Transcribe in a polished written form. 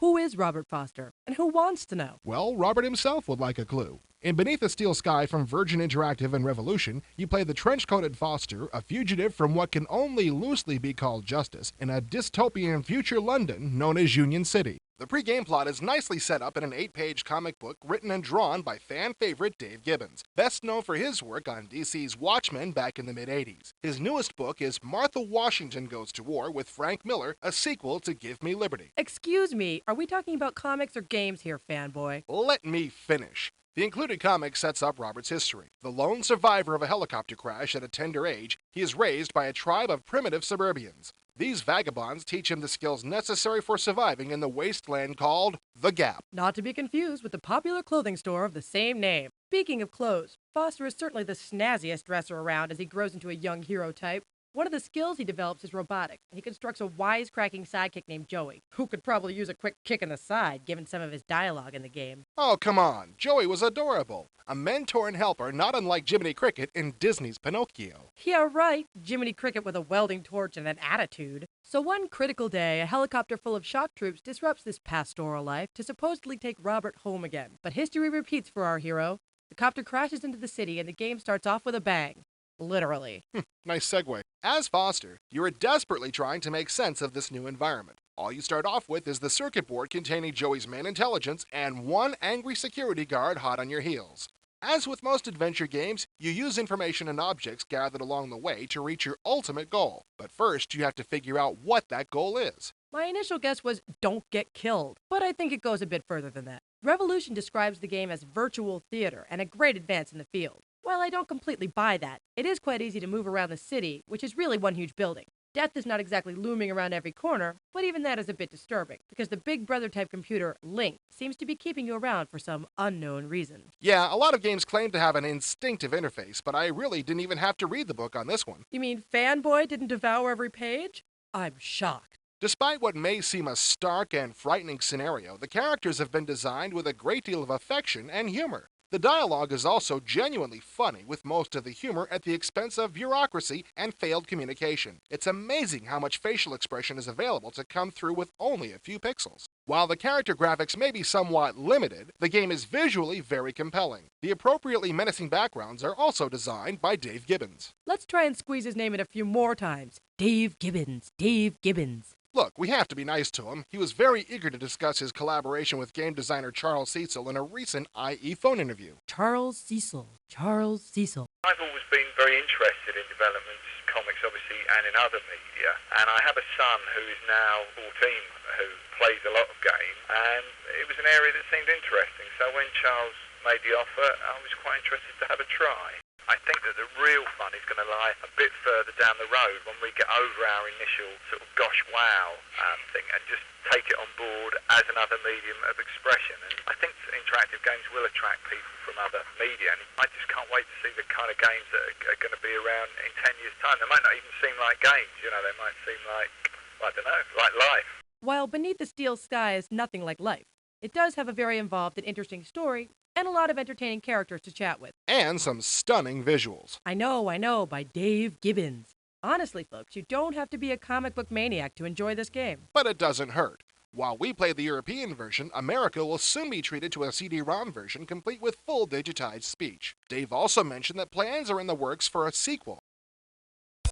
Who is Robert Foster, and who wants to know? Well, Robert himself would like a clue. In Beneath the Steel Sky from Virgin Interactive and Revolution, you play the trench-coated Foster, a fugitive from what can only loosely be called justice, in a dystopian future London known as Union City. The pre-game plot is nicely set up in an 8-page comic book written and drawn by fan favorite Dave Gibbons, best known for his work on DC's Watchmen back in the mid-80s. His newest book is Martha Washington Goes to War with Frank Miller, a sequel to Give Me Liberty. Excuse me, are we talking about comics or games here, fanboy? Let me finish. The included comic sets up Robert's history. The lone survivor of a helicopter crash at a tender age, he is raised by a tribe of primitive suburbians. These vagabonds teach him the skills necessary for surviving in the wasteland called The Gap. Not to be confused with the popular clothing store of the same name. Speaking of clothes, Foster is certainly the snazziest dresser around as he grows into a young hero type. One of the skills he develops is robotics. He constructs a wisecracking sidekick named Joey, who could probably use a quick kick in the side given some of his dialogue in the game. Oh, come on. Joey was adorable. A mentor and helper not unlike Jiminy Cricket in Disney's Pinocchio. Yeah, right. Jiminy Cricket with a welding torch and an attitude. So one critical day, a helicopter full of shock troops disrupts this pastoral life to supposedly take Robert home again. But history repeats for our hero. The copter crashes into the city and the game starts off with a bang. Literally. Nice segue. As Foster, you are desperately trying to make sense of this new environment. All you start off with is the circuit board containing Joey's main intelligence and one angry security guard hot on your heels. As with most adventure games, you use information and objects gathered along the way to reach your ultimate goal. But first, you have to figure out what that goal is. My initial guess was don't get killed, but I think it goes a bit further than that. Revolution describes the game as virtual theater and a great advance in the field. While I don't completely buy that, it is quite easy to move around the city, which is really one huge building. Death is not exactly looming around every corner, but even that is a bit disturbing, because the Big Brother-type computer, Link, seems to be keeping you around for some unknown reason. Yeah, a lot of games claim to have an instinctive interface, but I really didn't even have to read the book on this one. You mean Fanboy didn't devour every page? I'm shocked. Despite what may seem a stark and frightening scenario, the characters have been designed with a great deal of affection and humor. The dialogue is also genuinely funny, with most of the humor at the expense of bureaucracy and failed communication. It's amazing how much facial expression is available to come through with only a few pixels. While the character graphics may be somewhat limited, the game is visually very compelling. The appropriately menacing backgrounds are also designed by Dave Gibbons. Let's try and squeeze his name in a few more times. Dave Gibbons. Dave Gibbons. Look, we have to be nice to him. He was very eager to discuss his collaboration with game designer Charles Cecil in a recent IE phone interview. Charles Cecil. Charles Cecil. I've always been very interested in development, comics obviously, and in other media. And I have a son who is now 14 who plays a lot of games, and it was an area that seemed interesting. So when Charles made the offer, I was quite interested to have a try. I think that the real fun is going to lie a bit further down the road when we get over our initial sort of gosh wow thing and just take it on board as another medium of expression. And I think interactive games will attract people from other media, and I just can't wait to see the kind of games that are going to be around in 10 years' time. They might not even seem like games, they might seem like, I don't know, like life. While Beneath the Steel Sky is nothing like life, it does have a very involved and interesting story, and a lot of entertaining characters to chat with. And some stunning visuals. I know, by Dave Gibbons. Honestly, folks, you don't have to be a comic book maniac to enjoy this game. But it doesn't hurt. While we play the European version, America will soon be treated to a CD-ROM version complete with full digitized speech. Dave also mentioned that plans are in the works for a sequel.